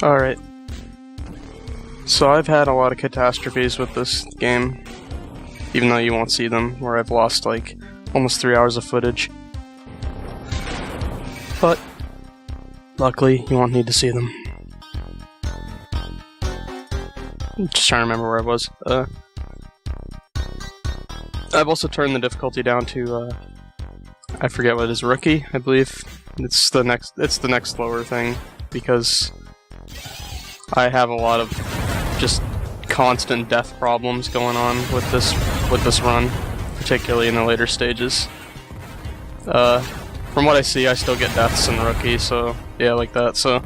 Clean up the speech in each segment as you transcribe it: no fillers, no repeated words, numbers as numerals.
Alright. So I've had a lot of catastrophes with this game, even though you won't see them, where I've lost like almost 3 hours of footage. But luckily, you won't need to see them. I'm just trying to remember where I was. I've also turned the difficulty down to I forget what it is, rookie, I believe. It's the next lower thing, because I have a lot of just constant death problems going on with this run, particularly in the later stages. From what I see, I still get deaths in rookie, so yeah, like that. So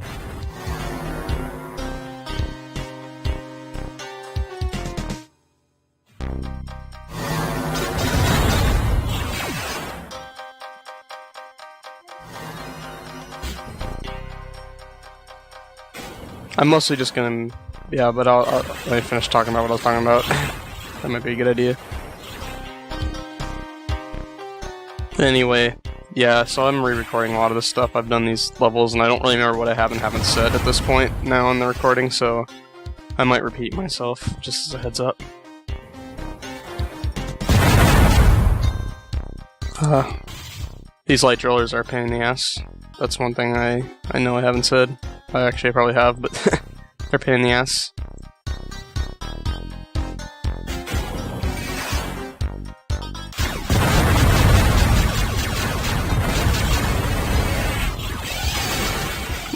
I'm mostly just gonna, yeah, but I'll let me finish talking about what I was talking about. That might be a good idea. Anyway, yeah, so I'm re-recording a lot of this stuff. I've done these levels, and I don't really remember what I have and haven't said at this point now in the recording, so I might repeat myself, just as a heads up. These light drillers are a pain in the ass. That's one thing I know I haven't said. I probably have, but they're a pain in the ass.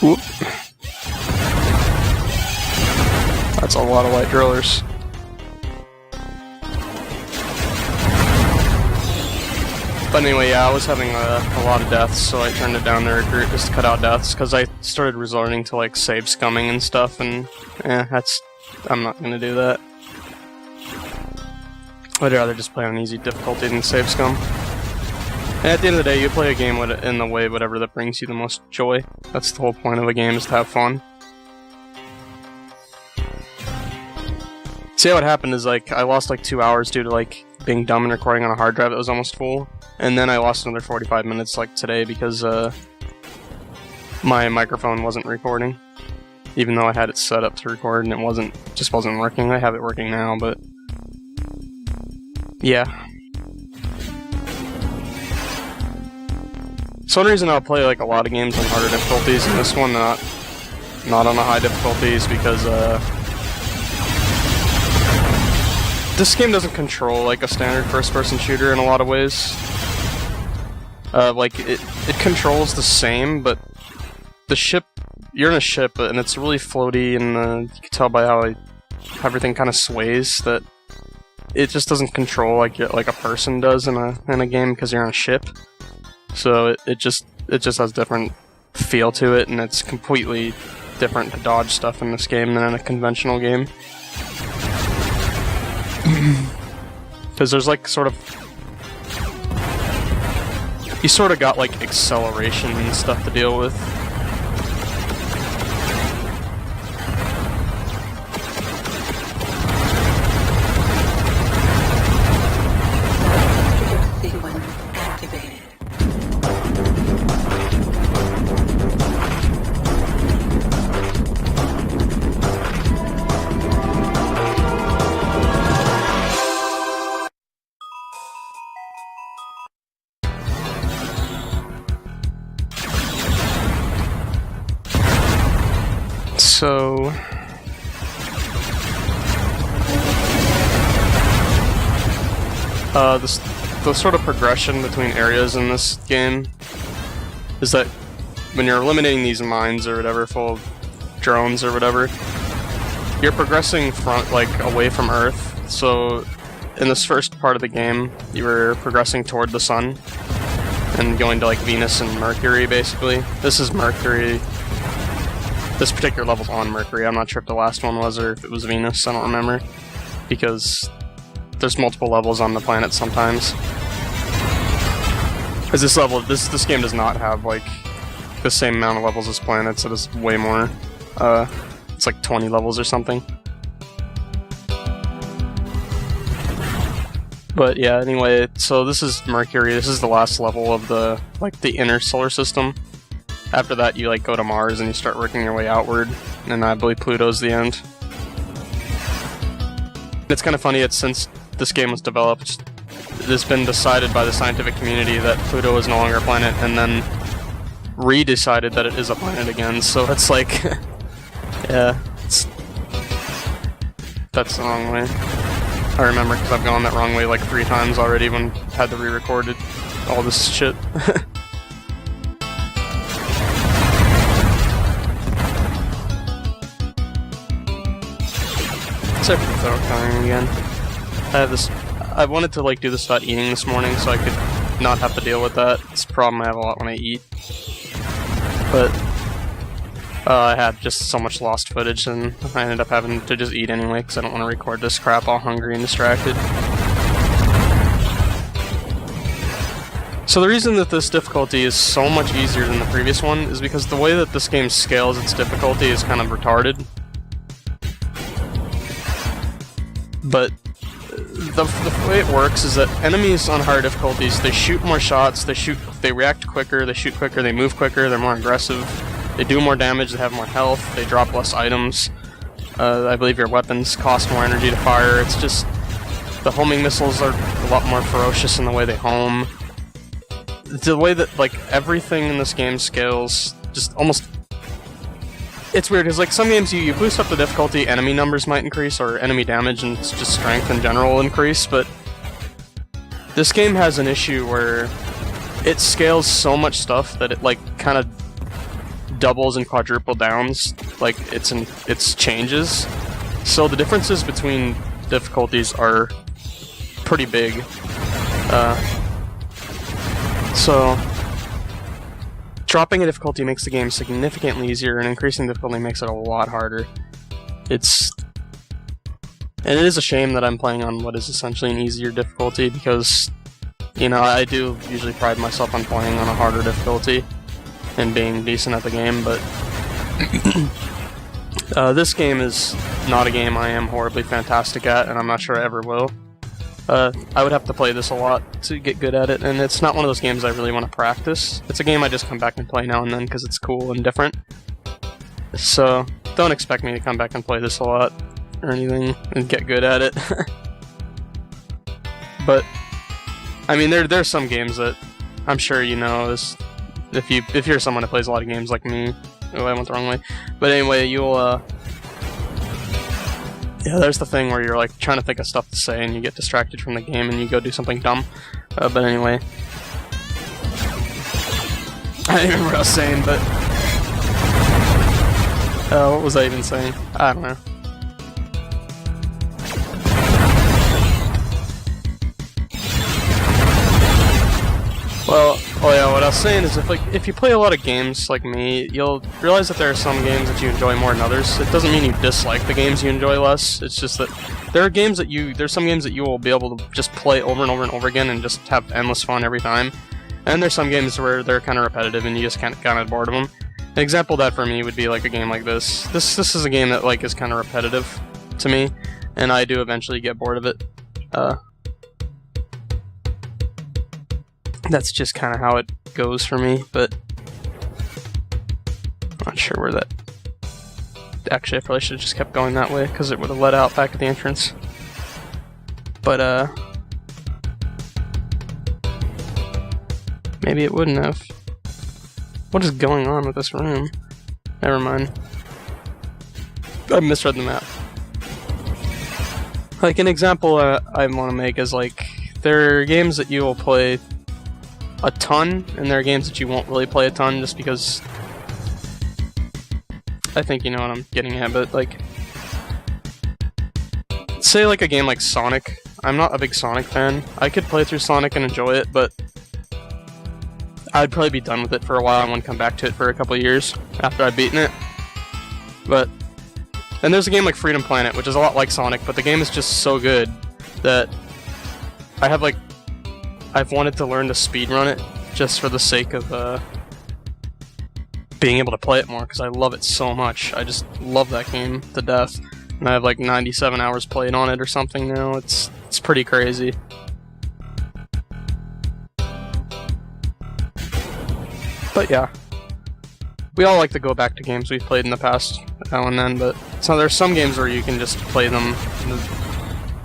Whoop. That's a lot of light drillers. But anyway, yeah, I was having a lot of deaths, so I turned it down to recruit just to cut out deaths, because I started resorting to like save scumming and stuff, and I'm not gonna do that. I'd rather just play on easy difficulty than save scum. And at the end of the day, you play a game in the way whatever that brings you the most joy. That's the whole point of a game, is to have fun. See, what happened is like I lost like 2 hours due to like being dumb and recording on a hard drive that was almost full, and then I lost another 45 minutes like today because my microphone wasn't recording, even though I had it set up to record and it just wasn't working. I have it working now, but yeah. So one reason I'll play like a lot of games on harder difficulties and this one not on the high difficulties, because this game doesn't control like a standard first-person shooter in a lot of ways. Like it controls the same, but the ship, you're in a ship and it's really floaty, and you can tell by how everything kind of sways that it just doesn't control like a person does in a game, because you're on a ship. So it just has different feel to it, and it's completely different to dodge stuff in this game than in a conventional game. Because there's like you sort of got like acceleration and stuff to deal with. So the sort of progression between areas in this game is that when you're eliminating these mines or whatever full of drones or whatever, you're progressing away from Earth. So in this first part of the game, you were progressing toward the sun and going to like Venus and Mercury, basically. This is Mercury. This particular level's on Mercury. I'm not sure if the last one was or if it was Venus. I don't remember, because there's multiple levels on the planet sometimes. Because this game does not have like the same amount of levels as planets. It is way more. It's like 20 levels or something. But yeah, anyway, so this is Mercury. This is the last level of the inner solar system. After that, you like go to Mars and you start working your way outward, and I believe Pluto's the end. It's kind of funny, since this game was developed, it's been decided by the scientific community that Pluto is no longer a planet, and then re-decided that it is a planet again, so it's like, yeah, that's the wrong way. I remember, because I've gone that wrong way like 3 times already when I had to re-record all this shit. Except for throat coloring again. I wanted to like do this without eating this morning so I could not have to deal with that. It's a problem I have a lot when I eat. But I had just so much lost footage, and I ended up having to just eat anyway because I don't want to record this crap all hungry and distracted. So the reason that this difficulty is so much easier than the previous one is because the way that this game scales its difficulty is kind of retarded. But the way it works is that enemies on higher difficulties, they shoot more shots, they react quicker, they shoot quicker, they move quicker, they're more aggressive, they do more damage, they have more health, they drop less items. I believe your weapons cost more energy to fire. It's just, the homing missiles are a lot more ferocious in the way they home. The way that, like, everything in this game scales, just almost... It's weird, because, like, some games you boost up the difficulty, enemy numbers might increase, or enemy damage and just strength in general will increase, but this game has an issue where it scales so much stuff that it, like, kind of doubles and quadruple downs, like, its changes. So the differences between difficulties are pretty big. So dropping a difficulty makes the game significantly easier, and increasing difficulty makes it a lot harder. And it is a shame that I'm playing on what is essentially an easier difficulty, because, you know, I do usually pride myself on playing on a harder difficulty and being decent at the game, but this game is not a game I am horribly fantastic at, and I'm not sure I ever will. I would have to play this a lot to get good at it, and it's not one of those games I really want to practice. It's a game I just come back and play now and then because it's cool and different. So, don't expect me to come back and play this a lot or anything and get good at it. But, I mean, there's some games that I'm sure you know, if you're someone who plays a lot of games like me. Oh, I went the wrong way. But anyway, you'll, yeah, there's the thing where you're like trying to think of stuff to say and you get distracted from the game and you go do something dumb. But anyway, I don't remember what I was saying, but what was I even saying? I don't know. Well, oh yeah, what I was saying is if you play a lot of games like me, you'll realize that there are some games that you enjoy more than others. It doesn't mean you dislike the games you enjoy less, it's just that there's some games that you will be able to just play over and over and over again and just have endless fun every time. And there's some games where they're kind of repetitive and you just kind of bored of them. An example of that for me would be like a game like this. This is a game that like is kind of repetitive to me, and I do eventually get bored of it. That's just kind of how it goes for me, but I'm not sure where that... Actually, I probably should have just kept going that way, because it would have led out back at the entrance. But, maybe it wouldn't have. What is going on with this room? Never mind. I misread the map. Like, an example I want to make is, like, there are games that you will play a ton, and there are games that you won't really play a ton just because... I think you know what I'm getting at, but like... Say like a game like Sonic. I'm not a big Sonic fan. I could play through Sonic and enjoy it, but I'd probably be done with it for a while and wouldn't come back to it for a couple of years after I've beaten it. But... And there's a game like Freedom Planet, which is a lot like Sonic, but the game is just so good that I've wanted to learn to speedrun it just for the sake of being able to play it more, because I love it so much. I just love that game to death. And I have like 97 hours played on it or something now. It's pretty crazy. But yeah. we all like to go back to games we've played in the past now and then, but so there's some games where you can just play them,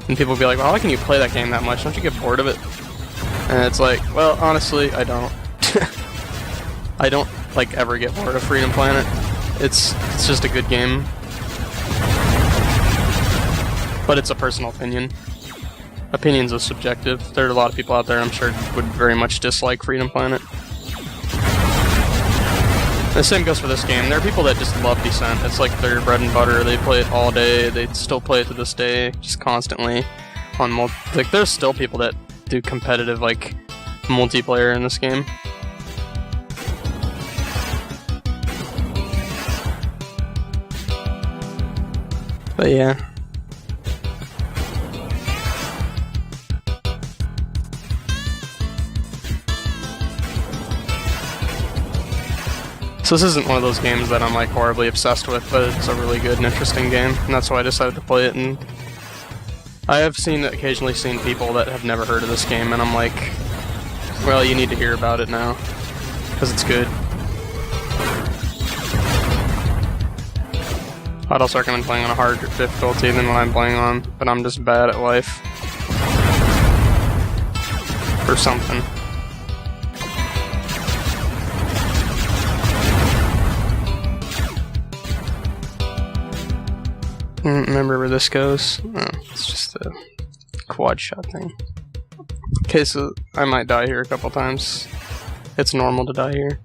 and people will be like, well, how can you play that game that much? Don't you get bored of it? And it's like, well, honestly, I don't. I don't, like, ever get bored of Freedom Planet. It's just a good game. But it's a personal opinion. Opinions are subjective. There are a lot of people out there, I'm sure, would very much dislike Freedom Planet. The same goes for this game. There are people that just love Descent. It's like their bread and butter. They play it all day. They still play it to this day, just constantly. Like, there's still people that do competitive, like, multiplayer in this game. But yeah. So this isn't one of those games that I'm like horribly obsessed with, but it's a really good and interesting game, and that's why I decided to play it. And I have occasionally seen people that have never heard of this game, and I'm like, well, you need to hear about it now, because it's good. I'd also recommend playing on a harder difficulty than what I'm playing on, but I'm just bad at life. Or something. Remember where this goes? Oh, it's just a quad shot thing. Okay, so I might die here a couple times. It's normal to die here.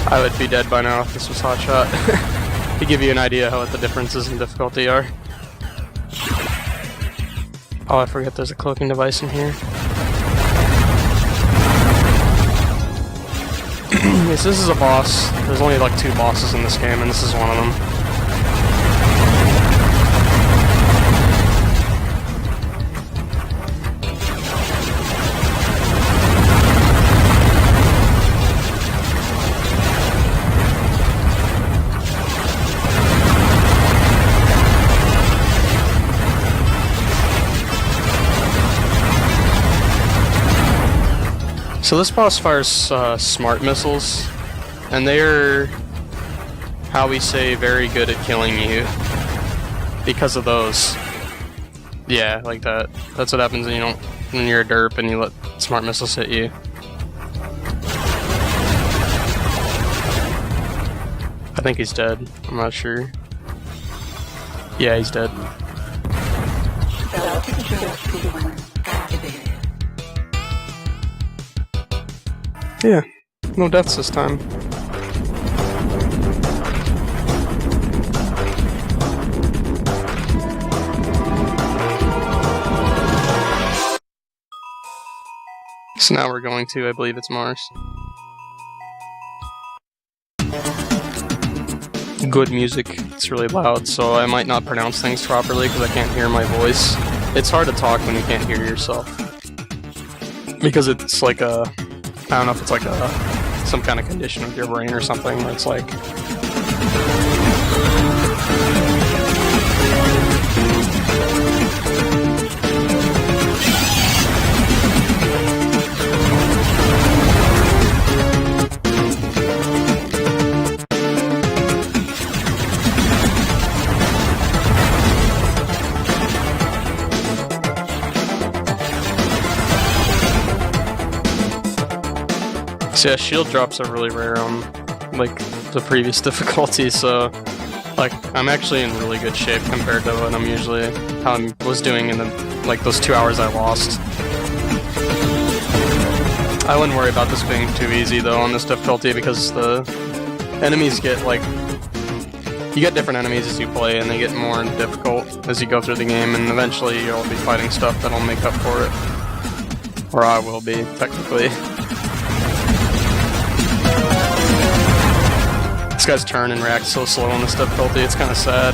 I would be dead by now if this was Hot Shot. To give you an idea how what the differences in difficulty are. Oh, I forget there's a cloaking device in here. Yes, this is a boss. There's only like 2 bosses in this game, and this is one of them. So this boss fires smart missiles, and they are, how we say, very good at killing you because of those. Yeah, like that. That's what happens when you're a derp and you let smart missiles hit you. I think he's dead. I'm not sure. Yeah, he's dead. Yeah, no deaths this time. So now we're going to, I believe it's Mars. Good music. It's really loud, so I might not pronounce things properly because I can't hear my voice. It's hard to talk when you can't hear yourself. Because it's like a... I don't know if it's like some kind of condition with your brain or something where it's like... So yeah, shield drops are really rare on like the previous difficulty, so like I'm actually in really good shape compared to what I'm usually how I was doing in the like those 2 hours I lost. I wouldn't worry about this being too easy though on this difficulty because the enemies get like you get different enemies as you play and they get more difficult as you go through the game, and eventually you'll be fighting stuff that'll make up for it. Or I will be, technically. These guys turn and react so slow on this difficulty, it's kind of sad.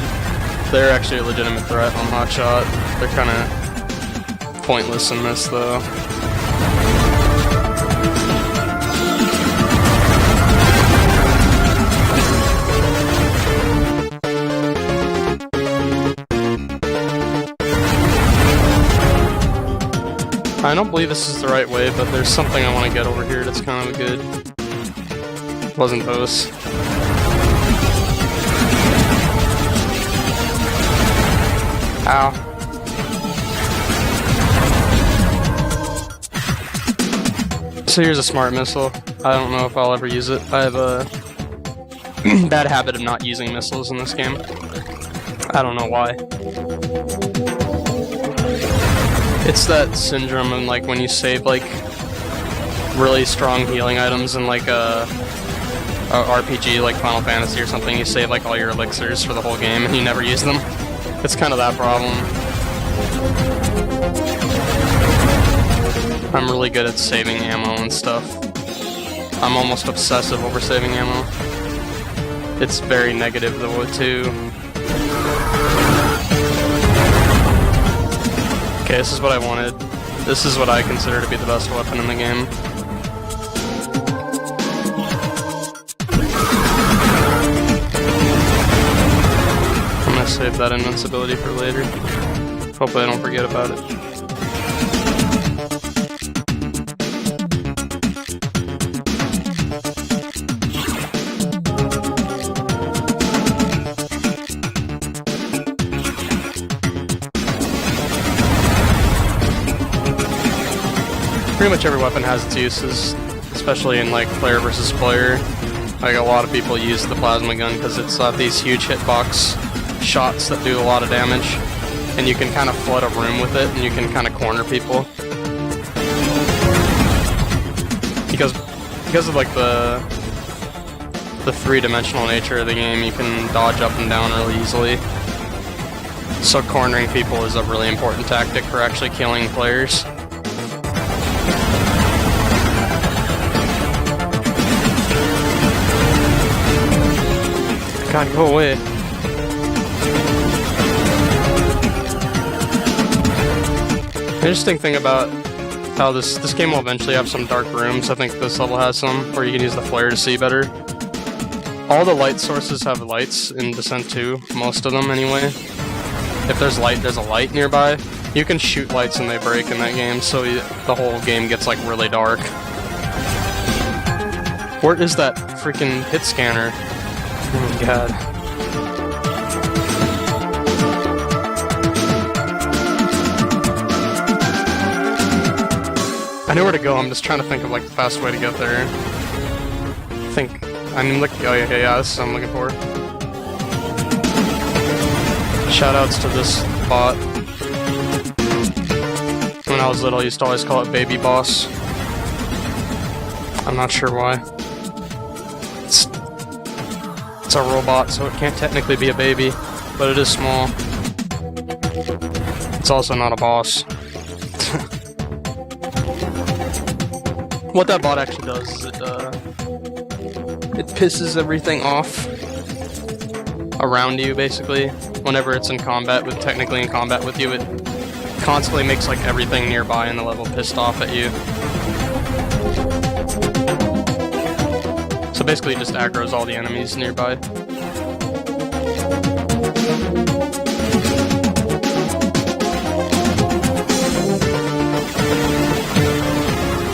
They're actually a legitimate threat on Hotshot. They're kind of pointless in this, though. I don't believe this is the right way, but there's something I want to get over here that's kind of good. Wasn't those. Ow. So here's a smart missile. I don't know if I'll ever use it. I have a bad habit of not using missiles in this game. I don't know why. It's that syndrome of like when you save like really strong healing items in like a RPG like Final Fantasy or something, you save like all your elixirs for the whole game and you never use them. It's kind of that problem. I'm really good at saving ammo and stuff. I'm almost obsessive over saving ammo. It's very negative though too. Okay, this is what I wanted. This is what I consider to be the best weapon in the game. I'm gonna save that invincibility for later. Hopefully I don't forget about it. Pretty much every weapon has its uses, especially in like player versus player. Like a lot of people use the plasma gun because it's these huge hitbox shots that do a lot of damage, and you can kind of flood a room with it, and you can kind of corner people. Because of like the three-dimensional nature of the game, you can dodge up and down really easily. So cornering people is a really important tactic for actually killing players. God, go away. The interesting thing about how this game will eventually have some dark rooms, I think this level has some, where you can use the flare to see better. All the light sources have lights in Descent 2, most of them anyway. If there's light, there's a light nearby. You can shoot lights and they break in that game, so the whole game gets like really dark. Where is that freaking hit scanner? Oh my god. I know where to go, I'm just trying to think of like the fast way to get there. Oh yeah, this is what I'm looking for. Shoutouts to this bot. When I was little, I used to always call it Baby Boss. I'm not sure why. It's a robot, so it can't technically be a baby, but it is small. It's also not a boss. What that bot actually does is it pisses everything off around you, basically. Whenever it's technically in combat with you, it constantly makes like everything nearby in the level pissed off at you. So basically it just aggroes all the enemies nearby.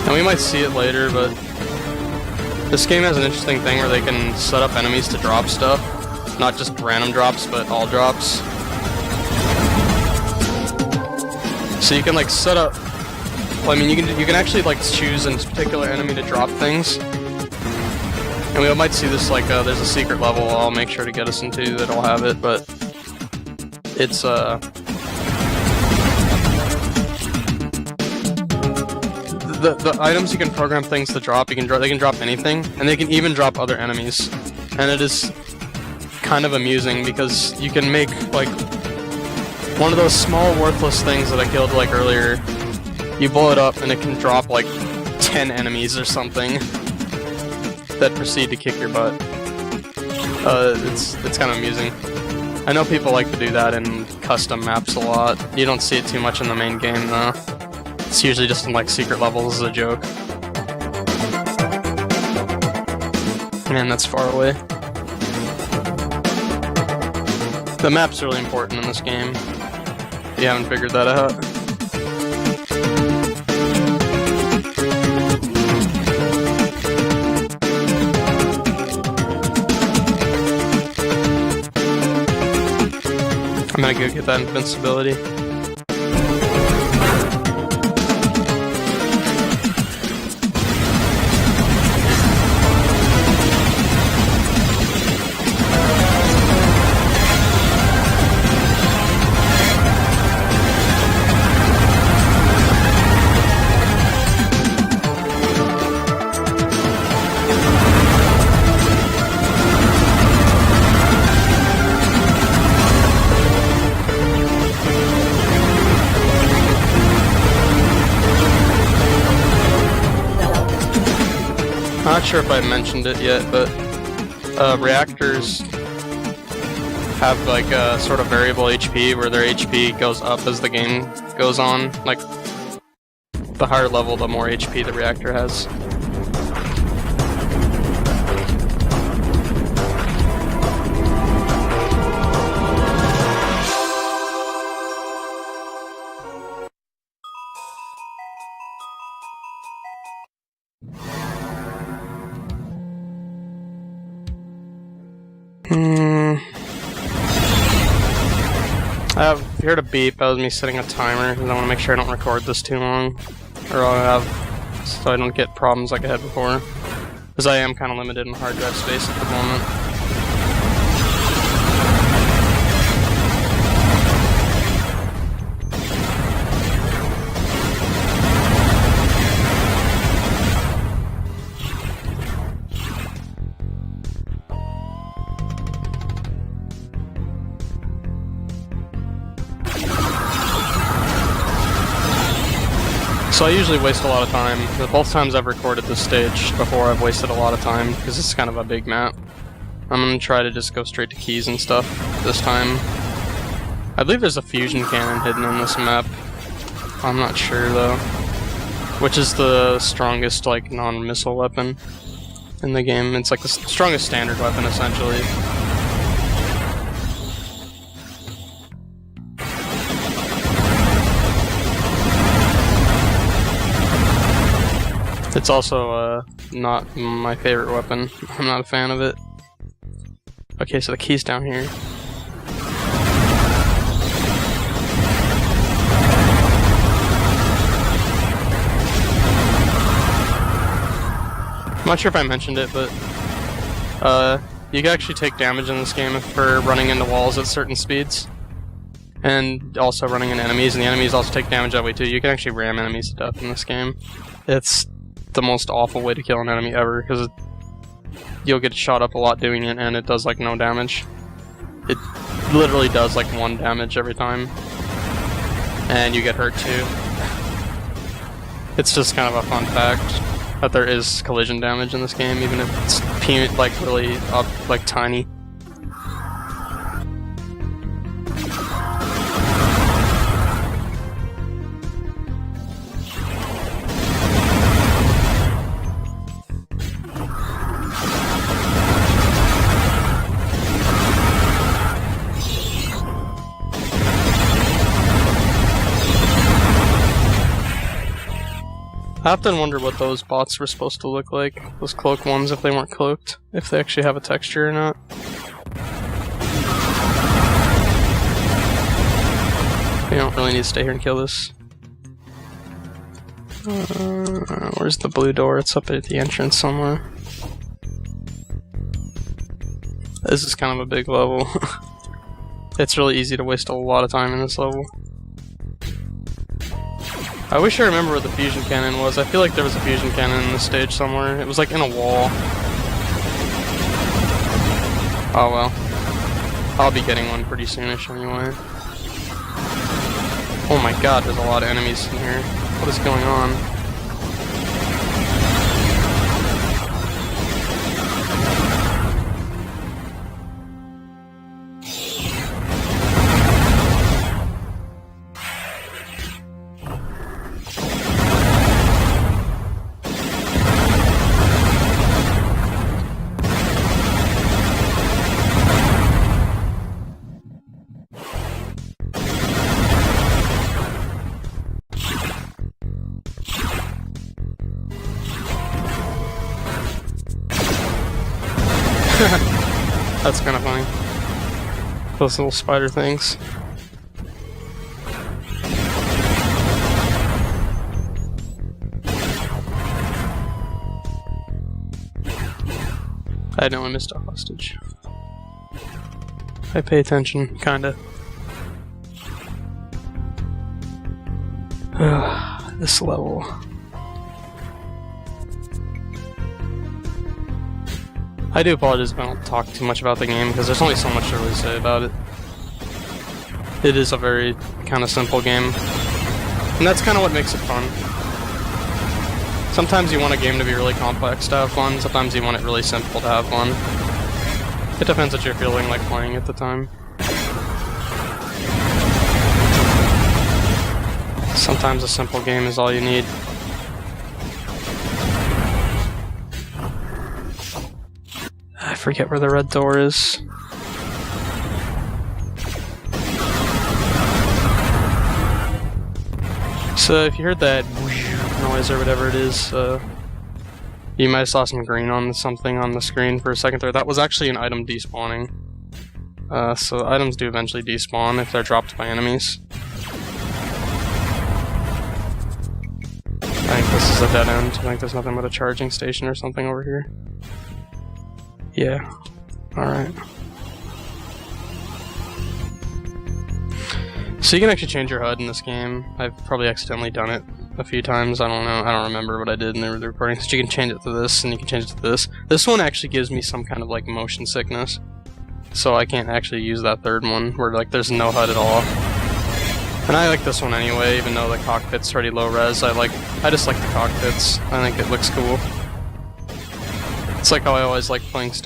And we might see it later, but this game has an interesting thing where they can set up enemies to drop stuff. Not just random drops, but all drops. So you can like set up... Well, I mean, you can actually like choose a particular enemy to drop things. And we might see this like, there's a secret level I'll make sure to get us into that'll have it, but... It's, The items you can program things to drop, they can drop anything, and they can even drop other enemies. And it is kind of amusing because you can make like one of those small worthless things that I killed like earlier. You blow it up and it can drop like 10 enemies or something that proceed to kick your butt. It's kind of amusing. I know people like to do that in custom maps a lot. You don't see it too much in the main game though. It's usually just in like secret levels as a joke. Man, that's far away. The map's really important in this game. If you haven't figured that out. gonna go get that invincibility. I'm not sure if I mentioned it yet, but reactors have like a sort of variable HP where their HP goes up as the game goes on. Like, the higher level, the more HP the reactor has. If you heard a beep, that was me setting a timer, because I want to make sure I don't record this too long, or I'll have, so I don't get problems like I had before, because I am kind of limited in hard drive space at the moment. So I usually waste a lot of time. Both times I've recorded this stage before, I've wasted a lot of time, because it's kind of a big map. I'm going to try to just go straight to keys and stuff this time. I believe there's a fusion cannon hidden in this map. I'm not sure though. Which is the strongest, like, non-missile weapon in the game. It's like the strongest standard weapon, essentially. It's also not my favorite weapon. I'm not a fan of it. Okay, so the key's down here. I'm not sure if I mentioned it, but you can actually take damage in this game for running into walls at certain speeds. And also running into enemies, and the enemies also take damage that way too. You can actually ram enemies to death in this game. It's the most awful way to kill an enemy ever, because you'll get shot up a lot doing it, and it does like no damage. It literally does like 1 damage every time, and you get hurt too. It's just kind of a fun fact that there is collision damage in this game, even if it's like really up, like tiny. I often wonder what those bots were supposed to look like, those cloak ones, if they weren't cloaked, if they actually have a texture or not. We don't really need to stay here and kill this. Where's the blue door? It's up at the entrance somewhere. This is kind of a big level. It's really easy to waste a lot of time in this level. I wish I remember where the fusion cannon was. I feel like there was a fusion cannon in this stage somewhere. It was like in a wall. Oh well. I'll be getting one pretty soonish anyway. Oh my god, there's a lot of enemies in here. What is going on? That's kind of funny. Those little spider things. I know I missed a hostage. I pay attention, kinda. This level. I do apologize if I don't talk too much about the game, because there's only so much to really say about it. It is a very kind of simple game, and that's kind of what makes it fun. Sometimes you want a game to be really complex to have fun, sometimes you want it really simple to have fun. It depends what you're feeling like playing at the time. Sometimes a simple game is all you need. I forget where the red door is. So if you heard that noise or whatever it is, you might have saw some green on something on the screen for a second there. That was actually an item despawning. So items do eventually despawn if they're dropped by enemies. I think this is a dead end. I think there's nothing but a charging station or something over here. Yeah. Alright. So you can actually change your HUD in this game. I've probably accidentally done it a few times. I don't know. I don't remember what I did in the recording. So you can change it to this, and you can change it to this. This one actually gives me some kind of like motion sickness. So I can't actually use that third one, where like there's no HUD at all. And I like this one anyway, even though the cockpit's already low res. I just like the cockpits. I think it looks cool. It's like how I always like playing that's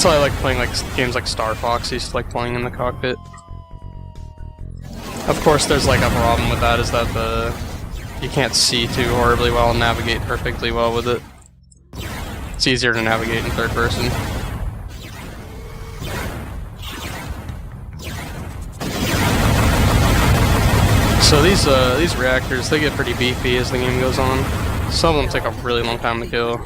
why I like playing like games like Star Fox. I used to like playing in the cockpit. Of course, there's like a problem with that, is that you can't see too horribly well and navigate perfectly well with it. It's easier to navigate in third person. So these reactors, they get pretty beefy as the game goes on. Some of them take a really long time to kill.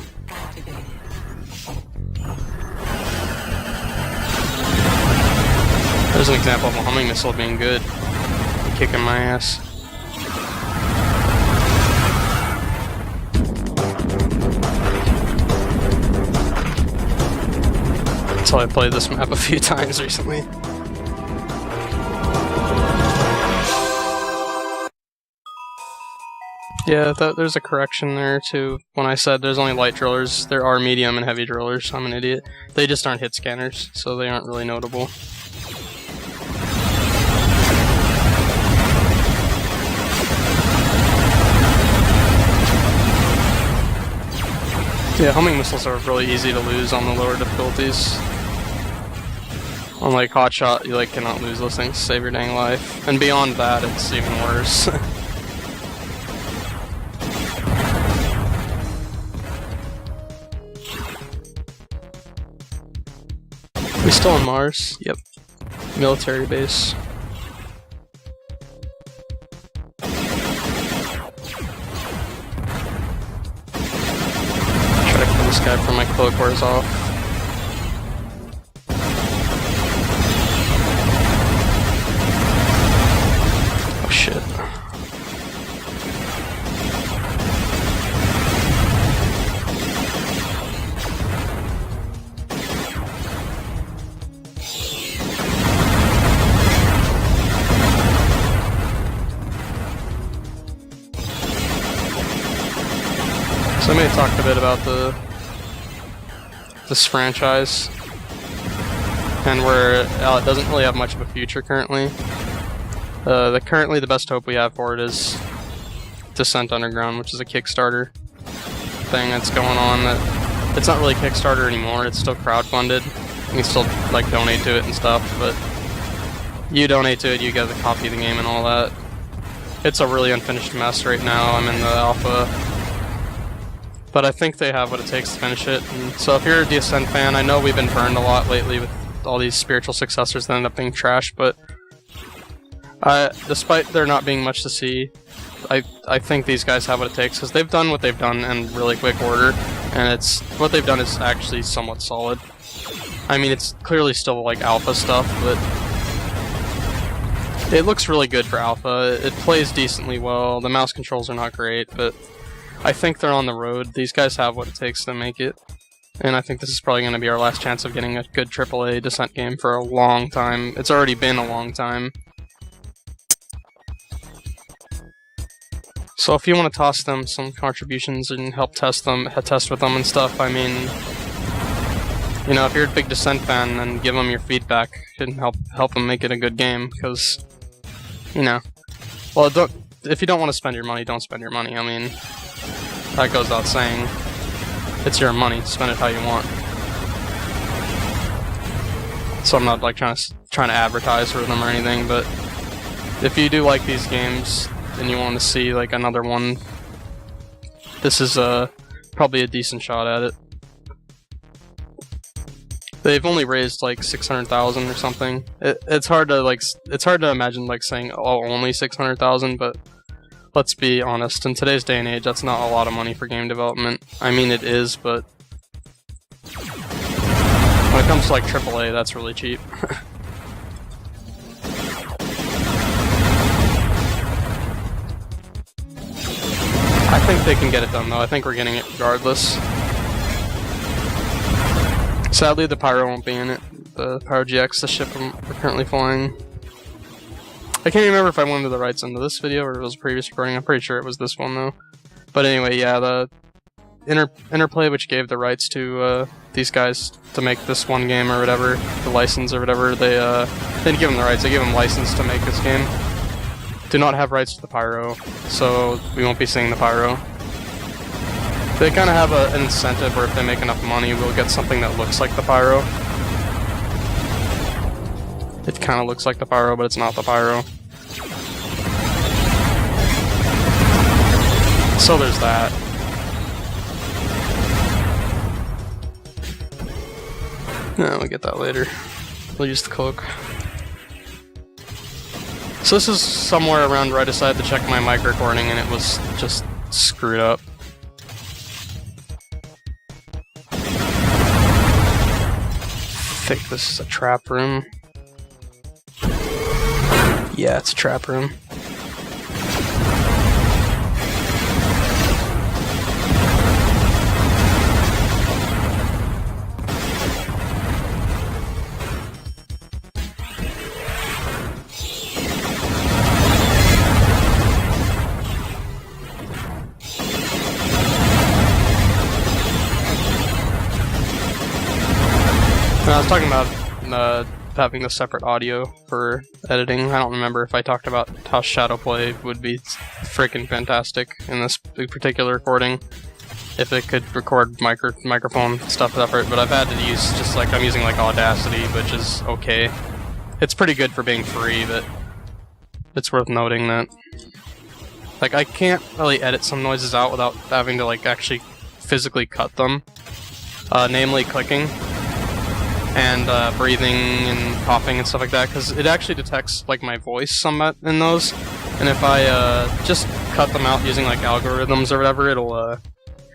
There's an example of a homing missile being good. Kicking my ass. That's how I played this map a few times recently. Yeah, there's a correction there too. When I said there's only light drillers, there are medium and heavy drillers. I'm an idiot. They just aren't hit scanners, so they aren't really notable. Yeah, homing missiles are really easy to lose on the lower difficulties. Unlike Hotshot, you like cannot lose those things to save your dang life. And beyond that, it's even worse. We still on Mars? Yep. Military base. Try to kill this guy before my cloak wears off. Oh shit. So I may have talked a bit about this franchise, and where it doesn't really have much of a future currently. Currently the best hope we have for it is Descent Underground, which is a Kickstarter thing that's going on. That it's not really Kickstarter anymore. It's still crowdfunded. You can still like donate to it and stuff, but you donate to it, you get a copy of the game and all that. It's a really unfinished mess right now. I'm in the alpha. But I think they have what it takes to finish it. And so if you're a Descent fan, I know we've been burned a lot lately with all these spiritual successors that end up being trash, but despite there not being much to see, I think these guys have what it takes, because they've done what they've done in really quick order, and what they've done is actually somewhat solid. I mean, it's clearly still like alpha stuff, but it looks really good for alpha. It plays decently well. The mouse controls are not great, but I think they're on the road. These guys have what it takes to make it. And I think this is probably going to be our last chance of getting a good AAA Descent game for a long time. It's already been a long time. So if you want to toss them some contributions and help test with them and stuff, I mean, you know, if you're a big Descent fan, then give them your feedback and help them make it a good game, because, you know, well, if you don't want to spend your money, don't spend your money. I mean, that goes without saying. It's your money, spend it how you want. So I'm not like trying to advertise for them or anything, but if you do like these games and you want to see like another one, this is probably a decent shot at it. They've only raised like 600,000 or something. It's hard to imagine like saying, oh, only 600,000, but let's be honest, in today's day and age, that's not a lot of money for game development. I mean, it is, but when it comes to like AAA, that's really cheap. I think they can get it done though. I think we're getting it regardless. Sadly, the Pyro won't be in it. The Pyro GX, the ship we're currently flying. I can't remember if I wanted the rights into this video or if it was a previous recording. I'm pretty sure it was this one though. But anyway, yeah, the Interplay, which gave the rights to these guys to make this one game or whatever, the license or whatever, they didn't give them the rights. They gave them license to make this game. Do not have rights to the Pyro, so we won't be seeing the Pyro. They kind of have an incentive where if they make enough money, we'll get something that looks like the Pyro. It kind of looks like the Pyro, but it's not the Pyro. So there's that. No, we'll get that later. We'll use the cloak. So this is somewhere around where I decided to check my mic recording and it was just screwed up. I think this is a trap room. Yeah, it's a trap room. I was talking about having the separate audio for editing. I don't remember if I talked about how Shadowplay would be freaking fantastic in this particular recording. If it could record microphone stuff separate, but I've had to use just like, I'm using like Audacity, which is okay. It's pretty good for being free, but it's worth noting that like I can't really edit some noises out without having to like actually physically cut them. Namely clicking and breathing and coughing and stuff like that, because it actually detects like my voice somewhat in those, and if I just cut them out using like algorithms or whatever, it'll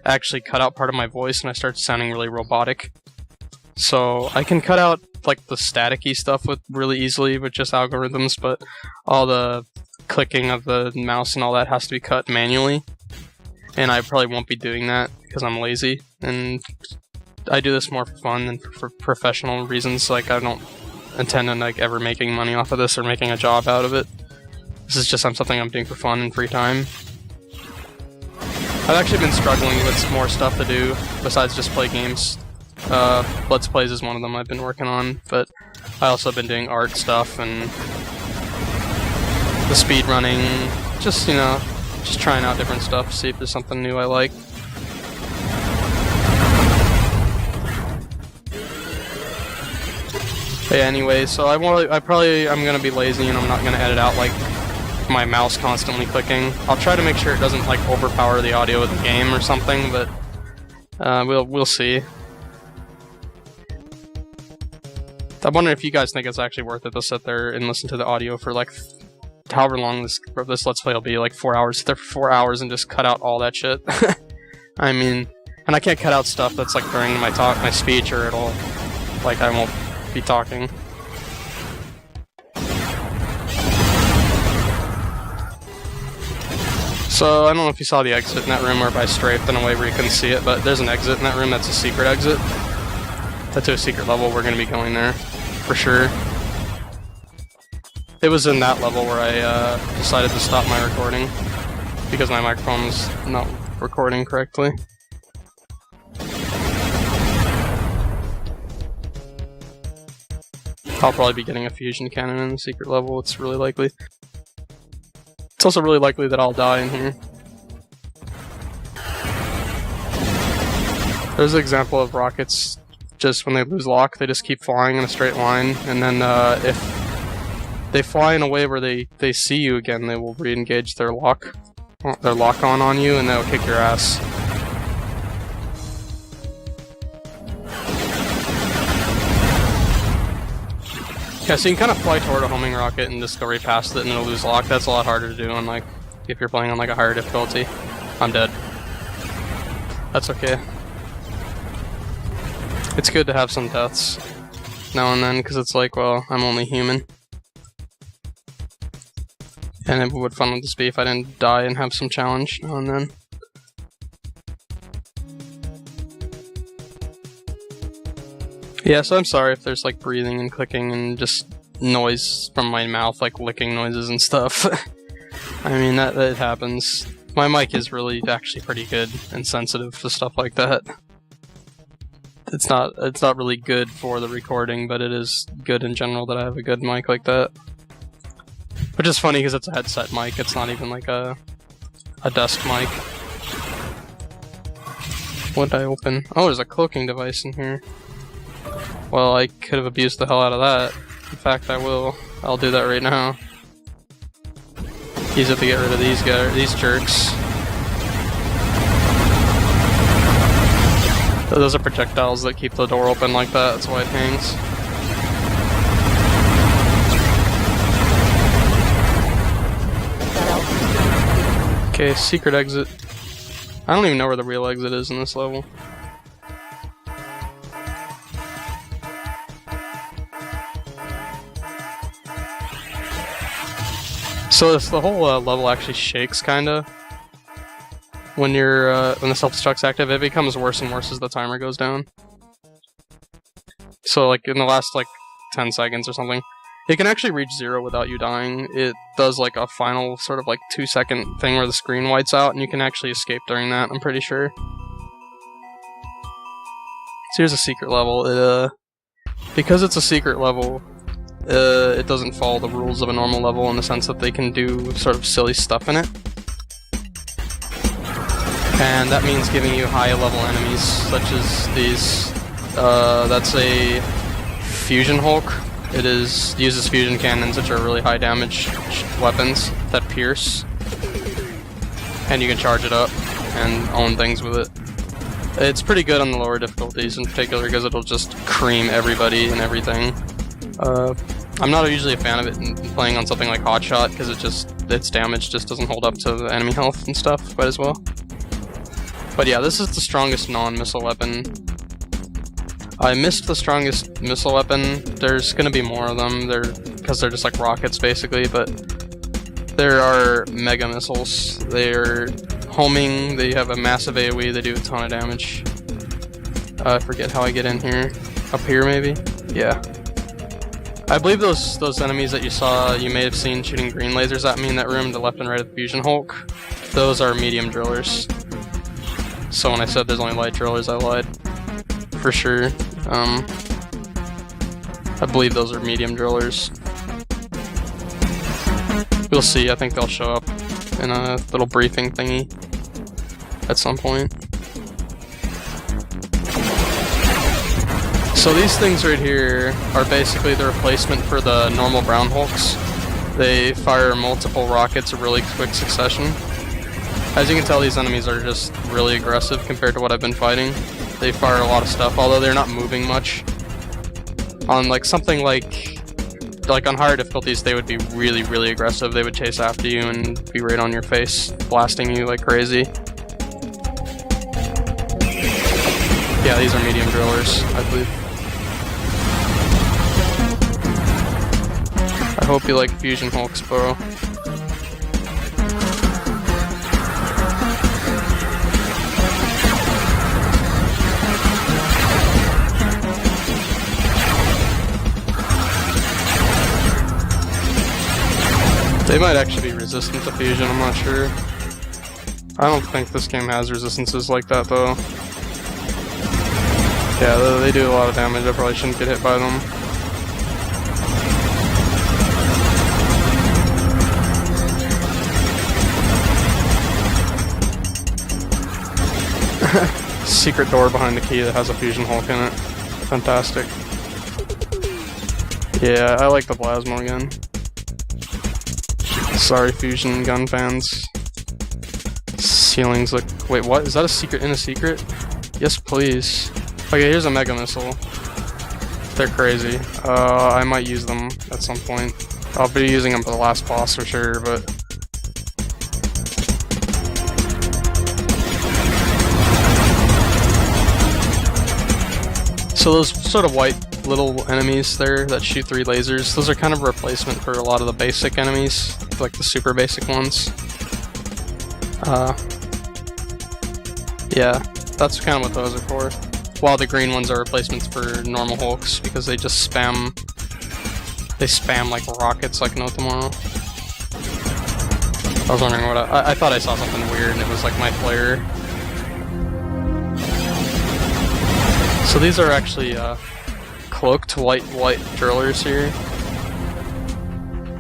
actually cut out part of my voice and I start sounding really robotic. So I can cut out like the staticky stuff with really easily with just algorithms, but all the clicking of the mouse and all that has to be cut manually, and I probably won't be doing that because I'm lazy, and I do this more for fun than for professional reasons. Like, I don't intend on like ever making money off of this or making a job out of it. This is just something I'm doing for fun and free time. I've actually been struggling with more stuff to do besides just play games. Let's Plays is one of them I've been working on, but I also have been doing art stuff and the speed running, just, you know, just trying out different stuff, see if there's something new I like. But yeah, anyway, so I'm gonna be lazy and I'm not gonna edit out like my mouse constantly clicking. I'll try to make sure it doesn't like overpower the audio of the game or something, but we'll see. I'm wondering if you guys think it's actually worth it to sit there and listen to the audio for like however long this Let's Play will be, like 4 hours. Sit there for 4 hours and just cut out all that shit. I mean, and I can't cut out stuff that's like during my speech, or it'll like I won't be talking. So, I don't know if you saw the exit in that room or if I strafed in a way where you couldn't see it, but there's an exit in that room that's a secret exit. That's a secret level, we're going to be going there, for sure. It was in that level where I decided to stop my recording, because my microphone was not recording correctly. I'll probably be getting a fusion cannon in the secret level, it's really likely. It's also really likely that I'll die in here. There's an example of rockets, just when they lose lock, they just keep flying in a straight line, and then if they fly in a way where they see you again, they will re-engage their lock-on on you, and they'll kick your ass. Yeah, so you can kind of fly toward a homing rocket and just go right past it and it'll lose lock. That's a lot harder to do on, like, if you're playing on like a higher difficulty. I'm dead. That's okay. It's good to have some deaths now and then, because it's like, well, I'm only human. And it would fun would this be if I didn't die and have some challenge now and then. Yeah, so I'm sorry if there's like breathing and clicking and just noise from my mouth, like licking noises and stuff. I mean, that happens. My mic is really actually pretty good and sensitive to stuff like that. It's not really good for the recording, but it is good in general that I have a good mic like that. Which is funny because it's a headset mic, it's not even like a desk mic. What did I open? Oh, there's a cloaking device in here. Well, I could have abused the hell out of that. In fact, I will. I'll do that right now. Use it to get rid of these guys, these jerks. Those are projectiles that keep the door open like that, that's why it hangs. Okay, secret exit. I don't even know where the real exit is in this level. So the whole level actually shakes, kinda. When when the self-destruct's active, it becomes worse and worse as the timer goes down. So like in the last like 10 seconds or something, it can actually reach 0 without you dying. It does like a final sort of like 2-second thing where the screen whites out and you can actually escape during that, I'm pretty sure. So here's a secret level. Because it's a secret level, it doesn't follow the rules of a normal level in the sense that they can do sort of silly stuff in it. And that means giving you high level enemies, such as these. That's a Fusion Hulk. It uses fusion cannons, which are really high damage weapons that pierce. And you can charge it up and own things with it. It's pretty good on the lower difficulties in particular because it'll just cream everybody and everything. I'm not usually a fan of it in playing on something like Hotshot because its damage just doesn't hold up to the enemy health and stuff quite as well. But yeah, this is the strongest non-missile weapon. I missed the strongest missile weapon. There's gonna be more of them, because they're just like rockets basically, but there are mega missiles. They're homing, they have a massive AoE, they do a ton of damage. I forget how I get in here. Up here maybe? Yeah. I believe those enemies that you may have seen shooting green lasers at me in that room to the left and right of the Fusion Hulk, those are medium drillers. So when I said there's only light drillers, I lied. For sure. I believe those are medium drillers. We'll see, I think they'll show up in a little briefing thingy at some point. So these things right here are basically the replacement for the normal Brown Hulks. They fire multiple rockets in really quick succession. As you can tell, these enemies are just really aggressive compared to what I've been fighting. They fire a lot of stuff, although they're not moving much. On like something like on higher difficulties, they would be really, really aggressive. They would chase after you and be right on your face, blasting you like crazy. Yeah, these are medium drillers, I believe. I hope you like Fusion Hulks, bro. They might actually be resistant to fusion, I'm not sure. I don't think this game has resistances like that though. Yeah, they do a lot of damage, I probably shouldn't get hit by them. Secret door behind the key that has a fusion Hulk in it. Fantastic. Yeah, I like the plasma again. Sorry, fusion gun fans. Ceilings look. Wait, what? Is that a secret in a secret? Yes, please. Okay, here's a mega missile. They're crazy. I might use them at some point. I'll be using them for the last boss for sure, but. So those sort of white little enemies there that shoot 3 lasers, those are kind of a replacement for a lot of the basic enemies, like the super basic ones. Yeah, that's kind of what those are for. While the green ones are replacements for normal Hulks because they just spam. They spam like rockets like no tomorrow. I was wondering what I thought I saw something weird and it was like my flare. So these are actually cloaked white drillers here.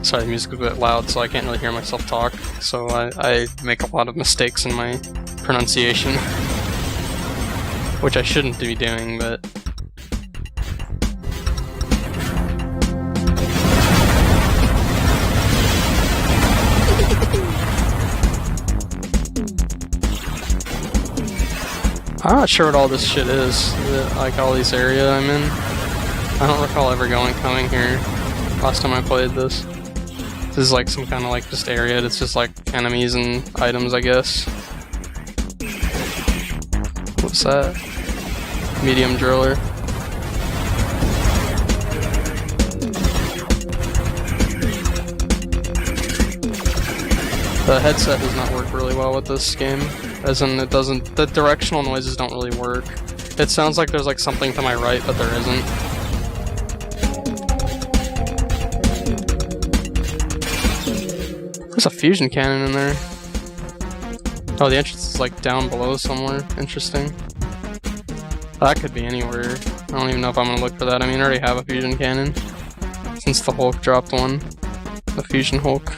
Sorry, the music is a bit loud, so I can't really hear myself talk. So I make a lot of mistakes in my pronunciation, which I shouldn't be doing, but. I'm not sure what all this shit is, like all these areas I'm in. I don't recall ever coming here last time I played this. This is like some kind of like just area that's just like enemies and items, I guess. What's that? Medium driller. The headset does not work really well with this game, as in it doesn't, the directional noises don't really work. It sounds like there's like something to my right, but there isn't. There's a fusion cannon in there. Oh, the entrance is like down below somewhere. Interesting. That could be anywhere. I don't even know if I'm gonna look for that. I mean, I already have a fusion cannon, since the Hulk dropped one. The fusion Hulk.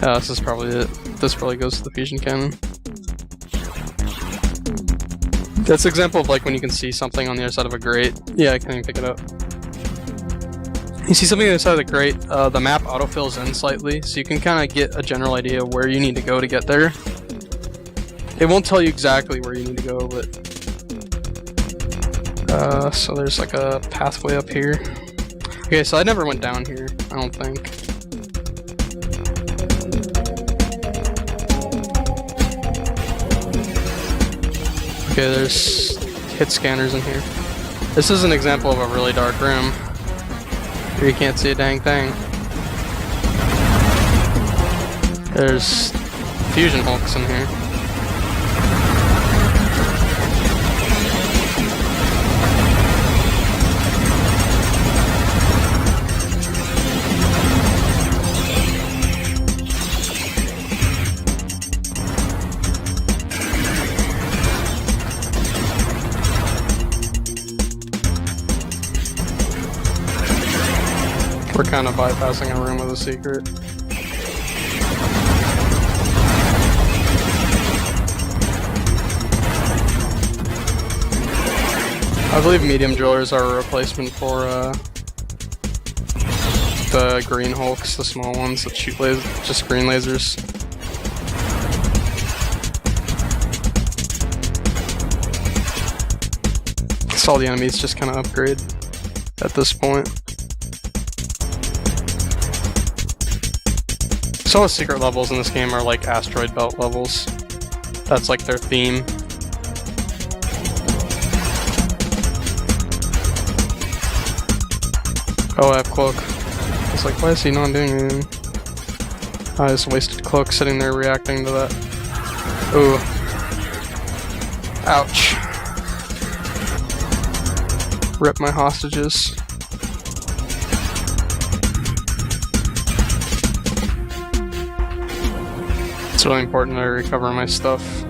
Yeah, this is probably it. This probably goes to the fusion cannon. That's an example of like when you can see something on the other side of a grate. Yeah, I can't even pick it up. You see something on the other side of the grate, the map autofills in slightly, so you can kind of get a general idea of where you need to go to get there. It won't tell you exactly where you need to go, but... so there's like a pathway up here. Okay, so I never went down here, I don't think. Okay, there's hit scanners in here. This is an example of a really dark room. Here you can't see a dang thing. There's fusion Hulks in here. We're kind of bypassing a room with a secret. I believe medium drillers are a replacement for the green Hulks, the small ones that shoot just green lasers. So all the enemies just kind of upgrade at this point. So all the secret levels in this game are like asteroid belt levels. That's like their theme. Oh, I have Cloak. It's like, why is he not doing anything? I just wasted Cloak sitting there reacting to that. Ooh. Ouch. Rip my hostages. It's really important that I recover my stuff.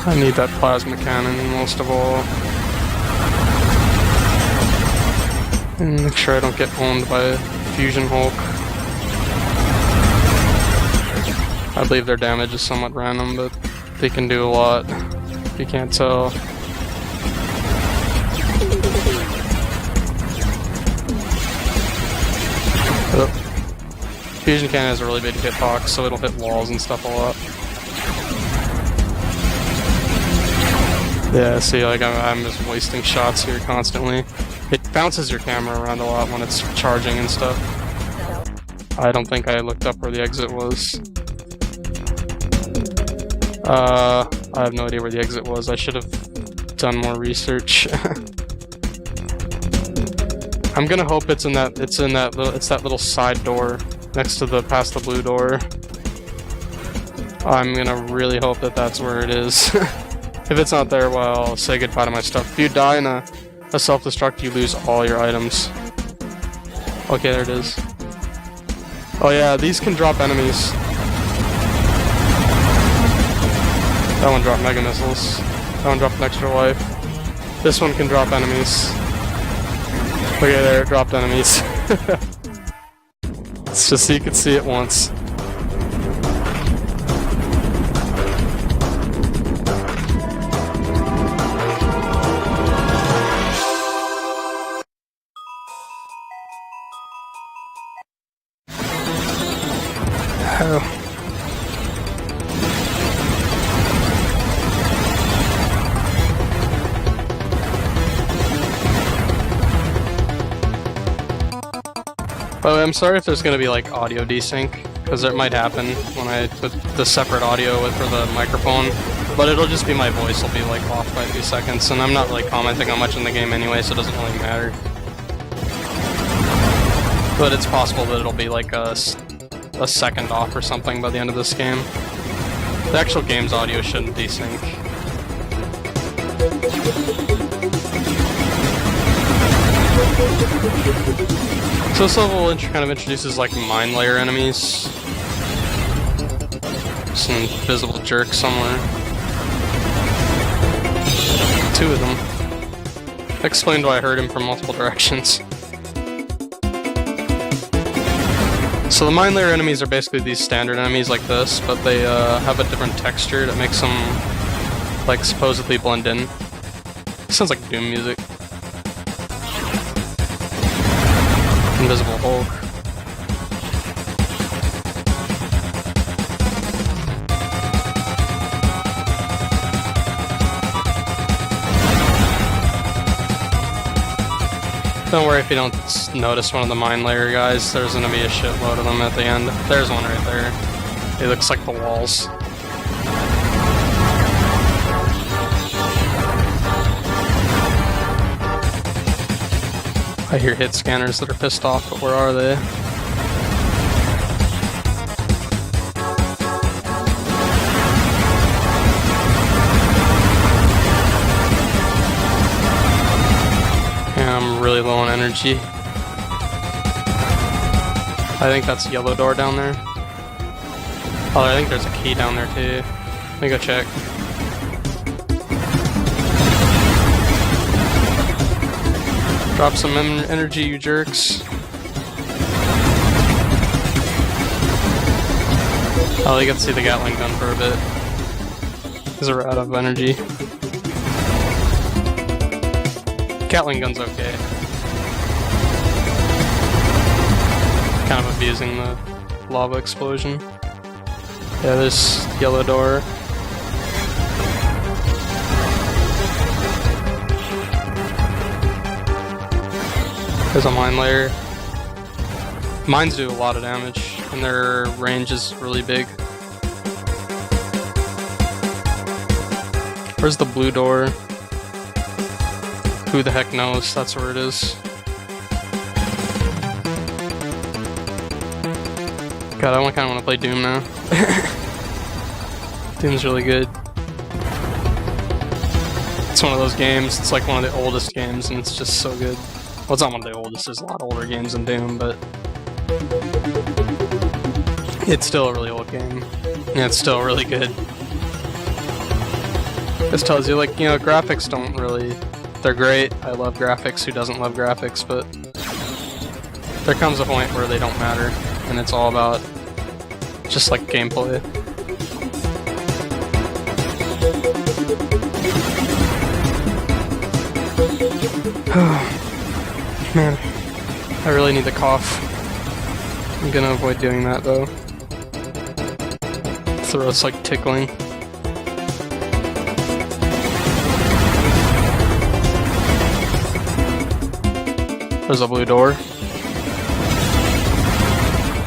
I need that plasma cannon most of all. And make sure I don't get owned by Fusion Hulk. I believe their damage is somewhat random, but they can do a lot. You can't tell. Fusion cannon has a really big hitbox, so it'll hit walls and stuff a lot. Yeah, see, like I'm just wasting shots here constantly. It bounces your camera around a lot when it's charging and stuff. I don't think I looked up where the exit was. I have no idea where the exit was. I should have done more research. I'm gonna hope it's that little side door next to past the blue door. I'm gonna really hope that that's where it is. If it's not there, well, I'll say goodbye to my stuff. If you die in a self-destruct, you lose all your items. Okay, there it is. Oh yeah, these can drop enemies. That one dropped mega missiles. That one dropped an extra life. This one can drop enemies. Okay, there, it dropped enemies. It's just so you can see it once. Oh. Oh, I'm sorry if there's gonna be like audio desync, because it might happen when I put the separate audio for the microphone, but it'll just be my voice will be like off by a few seconds, and I'm not really commenting on much in the game anyway, so it doesn't really matter. But it's possible that it'll be like a second off or something by the end of this game. The actual game's audio shouldn't desync. So this level kind of introduces like mine layer enemies. Some invisible jerk somewhere. 2 of them. Explained why I heard him from multiple directions. So the mine layer enemies are basically these standard enemies like this, but they have a different texture that makes them like supposedly blend in. It sounds like Doom music. Invisible Hulk. Don't worry if you don't notice one of the mine layer guys, there's gonna be a shitload of them at the end. There's one right there. It looks like the walls. I hear hit scanners that are pissed off, but where are they? Yeah, I'm really low on energy. I think that's a yellow door down there. Oh, I think there's a key down there too. Let me go check. Drop some energy, you jerks. Oh, you got to see the Gatling gun for a bit. Because we're out of energy. Gatling gun's okay. Kind of abusing the lava explosion. Yeah, there's yellow door. There's a mine layer. Mines do a lot of damage, and their range is really big. Where's the blue door? Who the heck knows? That's where it is. God, I kind of want to play Doom now. Doom's really good. It's one of those games, it's like one of the oldest games, and it's just so good. Well, it's not one of the oldest, there's a lot older games than Doom, but it's still a really old game. And it's still really good. This tells you, like, you know, graphics don't really... They're great, I love graphics, who doesn't love graphics, but there comes a point where they don't matter, and it's all about just, like, gameplay. Man, I really need to cough. I'm gonna avoid doing that, though. Throat's, like, tickling. There's a blue door.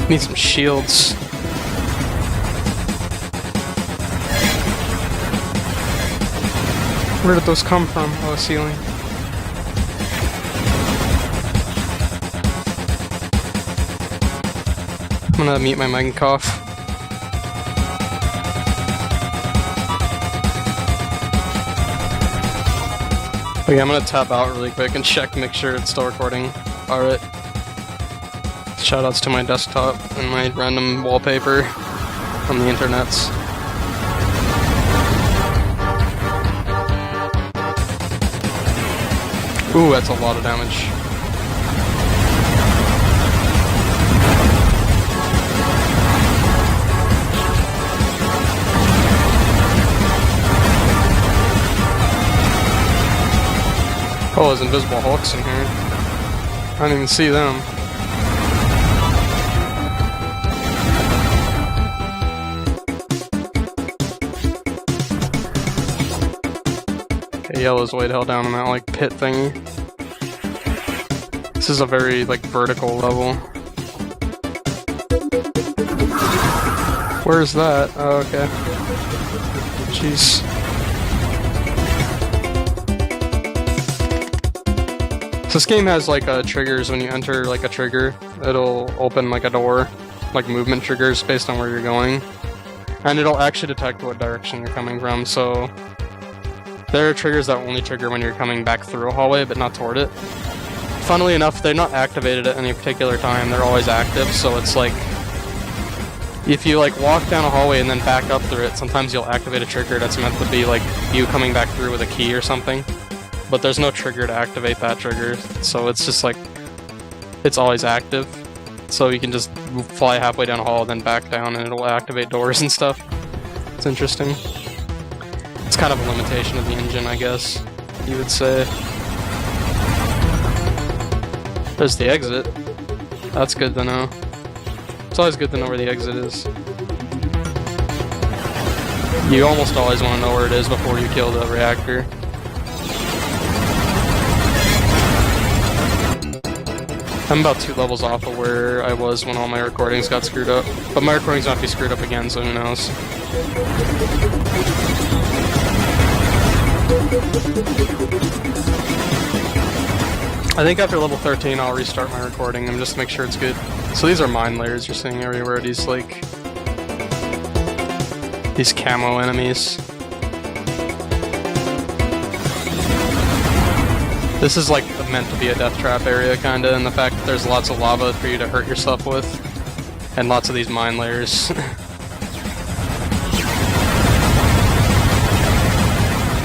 Need some shields. Where did those come from? Oh, ceiling. I'm gonna mute my mic and cough. Okay, I'm gonna tap out really quick and check, make sure it's still recording. Alright. Shoutouts to my desktop and my random wallpaper from the internets. Ooh, that's a lot of damage. Oh, there's invisible Hulks in here. I didn't even see them. Okay, yellow's way the hell down in that, like, pit thingy. This is a very, like, vertical level. Where's that? Oh, okay. Jeez. So this game has, like, triggers. When you enter, like, a trigger, it'll open, like, a door, like, movement triggers based on where you're going. And it'll actually detect what direction you're coming from, so there are triggers that only trigger when you're coming back through a hallway, but not toward it. Funnily enough, they're not activated at any particular time, they're always active, so it's like, if you, like, walk down a hallway and then back up through it, sometimes you'll activate a trigger that's meant to be, like, you coming back through with a key or something. But there's no trigger to activate that trigger, so it's just like, it's always active. So you can just fly halfway down a hall, then back down, and it'll activate doors and stuff. It's interesting. It's kind of a limitation of the engine, I guess, you would say. There's the exit. That's good to know. It's always good to know where the exit is. You almost always want to know where it is before you kill the reactor. I'm about 2 levels off of where I was when all my recordings got screwed up. But my recordings might be screwed up again, so who knows. I think after level 13 I'll restart my recording and just make sure it's good. So these are mine layers you're seeing everywhere, these, like, these camo enemies. This is, like, meant to be a death trap area, kinda, and the fact that there's lots of lava for you to hurt yourself with, and lots of these mine layers.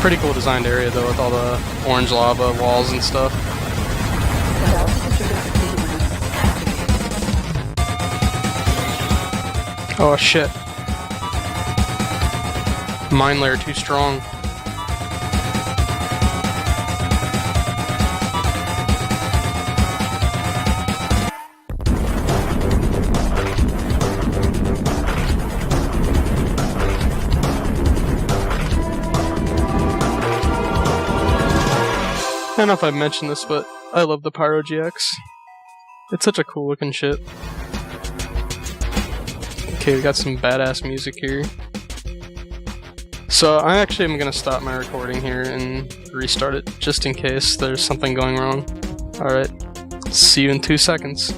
Pretty cool designed area, though, with all the orange lava walls and stuff. Oh, shit. Mine layer too strong. I don't know if I've mentioned this, but I love the Pyro GX. It's such a cool looking shit. Okay, we got some badass music here. So I actually am gonna stop my recording here and restart it, just in case there's something going wrong. Alright, see you in 2 seconds.